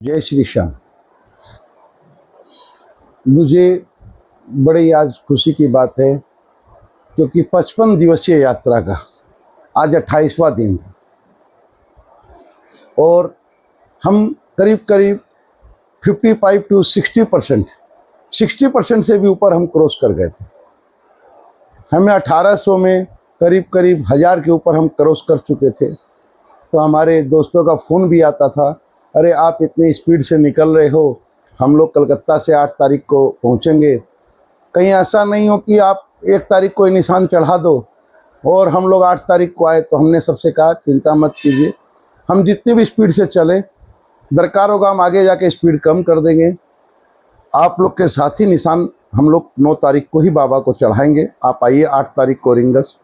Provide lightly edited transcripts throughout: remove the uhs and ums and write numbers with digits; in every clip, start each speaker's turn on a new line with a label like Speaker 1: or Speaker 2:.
Speaker 1: जय श्री श्याम। मुझे बड़ी आज खुशी की बात है क्योंकि 55 दिवसीय यात्रा का आज 28वां दिन था और हम करीब करीब 55 to 60% से भी ऊपर हम क्रॉस कर गए थे। हमें 1800 में करीब करीब 1000 के ऊपर हम क्रॉस कर चुके थे। तो हमारे दोस्तों का फ़ोन भी आता था, अरे आप इतनी स्पीड से निकल रहे हो, हम लोग कलकत्ता से 8 तारीख को पहुंचेंगे, कहीं ऐसा नहीं हो कि आप 1 तारीख को निशान चढ़ा दो और हम लोग 8 तारीख को आए। तो हमने सबसे कहा चिंता मत कीजिए, हम जितनी भी स्पीड से चले दरकार होगा हम आगे जाके स्पीड कम कर देंगे। आप लोग के साथ ही निशान हम लोग 9 तारीख को ही बाबा को चढ़ाएंगे, आप आइए 8 तारीख को रिंगस।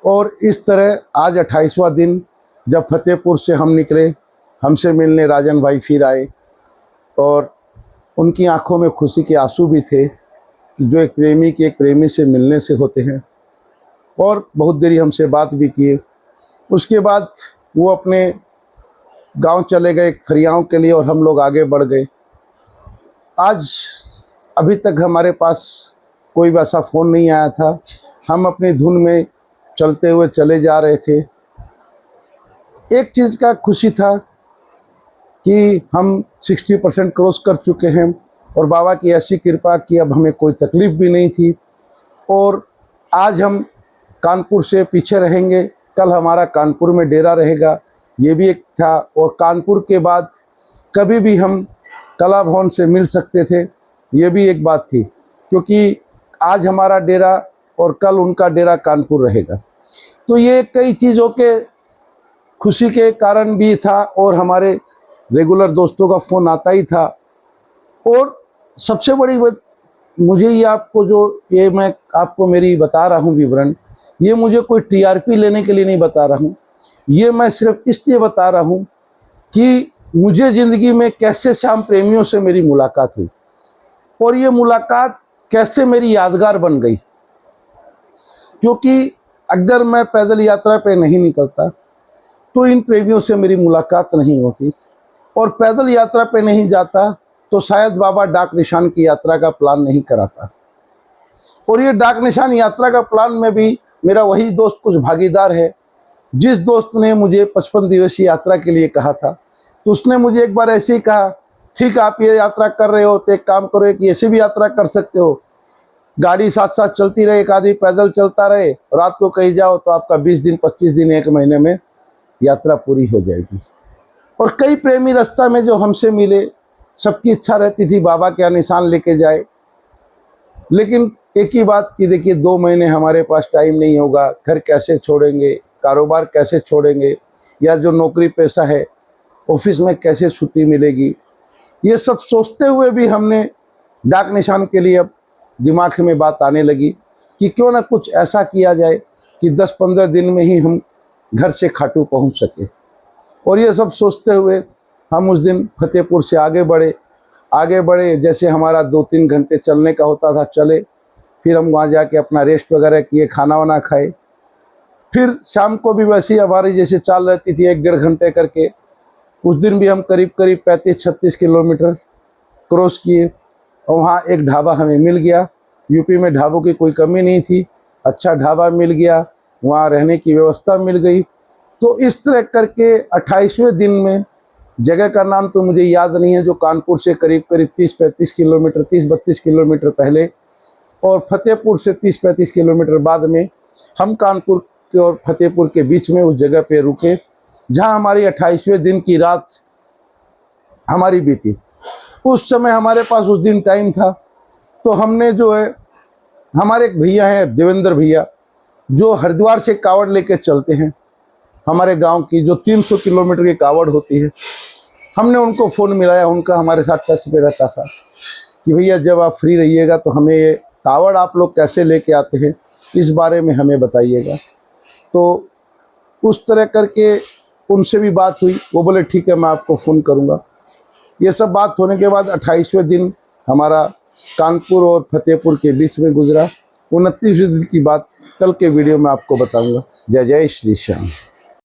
Speaker 1: और इस तरह आज 28वां दिन जब फतेहपुर से हम निकले, हमसे मिलने राजन भाई फिर आए और उनकी आंखों में खुशी के आंसू भी थे जो एक प्रेमी के एक प्रेमी से मिलने से होते हैं। और बहुत देरी हमसे बात भी किए। उसके बाद वो अपने गांव चले गए थरियाओं के लिए और हम लोग आगे बढ़ गए। आज अभी तक हमारे पास कोई वैसा फ़ोन नहीं आया था, हम अपनी धुन में चलते हुए चले जा रहे थे। एक चीज़ का खुशी था कि हम 60% क्रॉस कर चुके हैं और बाबा की ऐसी कृपा कि अब हमें कोई तकलीफ़ भी नहीं थी। और आज हम कानपुर से पीछे रहेंगे, कल हमारा कानपुर में डेरा रहेगा, ये भी एक था। और कानपुर के बाद कभी भी हम कला भवन से मिल सकते थे, ये भी एक बात थी, क्योंकि आज हमारा डेरा और कल उनका डेरा कानपुर रहेगा। तो ये कई चीज़ों के खुशी के कारण भी था और हमारे रेगुलर दोस्तों का फ़ोन आता ही था। और सबसे बड़ी बात मुझे ये आपको जो ये मैं आपको मेरी बता रहा हूँ विवरण, ये मुझे कोई टीआरपी लेने के लिए नहीं बता रहा हूँ, ये मैं सिर्फ इसलिए बता रहा हूँ कि मुझे ज़िंदगी में कैसे श्याम प्रेमियों से मेरी मुलाकात हुई और ये मुलाकात कैसे मेरी यादगार बन गई। क्योंकि अगर मैं पैदल यात्रा पे नहीं निकलता तो इन प्रेमियों से मेरी मुलाकात नहीं होती, और पैदल यात्रा पे नहीं जाता तो शायद बाबा डाक निशान की यात्रा का प्लान नहीं कराता। और ये डाक निशान यात्रा का प्लान में भी मेरा वही दोस्त कुछ भागीदार है। जिस दोस्त ने मुझे 55 दिवसीय यात्रा के लिए कहा था, तो उसने मुझे एक बार ऐसे ही कहा, ठीक आप ये यात्रा कर रहे हो तो एक काम करो कि ऐसे भी यात्रा कर सकते हो, गाड़ी साथ साथ चलती रहे, एक आदमी पैदल चलता रहे, रात को कहीं जाओ तो आपका 20 दिन 25 दिन 1 महीने में यात्रा पूरी हो जाएगी। और कई प्रेमी रास्ता में जो हमसे मिले, सबकी इच्छा रहती थी बाबा क्या निशान लेके जाए, लेकिन एक ही बात कि देखिए 2 महीने हमारे पास टाइम नहीं होगा, घर कैसे छोड़ेंगे, कारोबार कैसे छोड़ेंगे, या जो नौकरी पेशा है ऑफिस में कैसे छुट्टी मिलेगी। ये सब सोचते हुए भी हमने डाक निशान के लिए अब दिमाग में बात आने लगी कि क्यों ना कुछ ऐसा किया जाए कि 10-15 दिन में ही हम घर से खाटू पहुंच सके। और ये सब सोचते हुए हम उस दिन फतेहपुर से आगे बढ़े। जैसे हमारा 2-3 घंटे चलने का होता था चले, फिर हम वहाँ जाके अपना रेस्ट वगैरह किए, खाना वाना खाए। फिर शाम को भी वैसे ही हमारी जैसे चाल रहती थी 1-1.5 घंटे करके। उस दिन भी हम करीब 35-36 किलोमीटर क्रॉस किए और वहाँ एक ढाबा हमें मिल गया। यूपी में ढाबों की कोई कमी नहीं थी, अच्छा ढाबा मिल गया, वहाँ रहने की व्यवस्था मिल गई। तो इस तरह करके 28वें दिन में, जगह का नाम तो मुझे याद नहीं है, जो कानपुर से करीब 30-35 किलोमीटर 30-32 किलोमीटर पहले और फतेहपुर से 30-35 किलोमीटर बाद में हम कानपुर के और फतेहपुर के बीच में उस जगह पे रुके जहाँ हमारी 28वें दिन की रात हमारी बीती। उस समय हमारे पास उस दिन टाइम था, तो हमने जो है, हमारे एक भैया हैं देवेंद्र भैया, जो हरिद्वार से कावड़ लेके चलते हैं हमारे गांव की, जो 300 किलोमीटर की कावड़ होती है। हमने उनको फ़ोन मिलाया, उनका हमारे साथ टच पे रहता था कि भैया जब आप फ्री रहिएगा तो हमें ये कावड़ आप लोग कैसे लेके आते हैं इस बारे में हमें बताइएगा। तो उस तरह करके उनसे भी बात हुई, वो बोले ठीक है मैं आपको फ़ोन करूँगा। ये सब बात होने के बाद 28वें दिन हमारा कानपुर और फतेहपुर के बीच में गुजरा। 29वें दिन की बात कल के वीडियो में आपको बताऊंगा। जय जय श्री श्याम।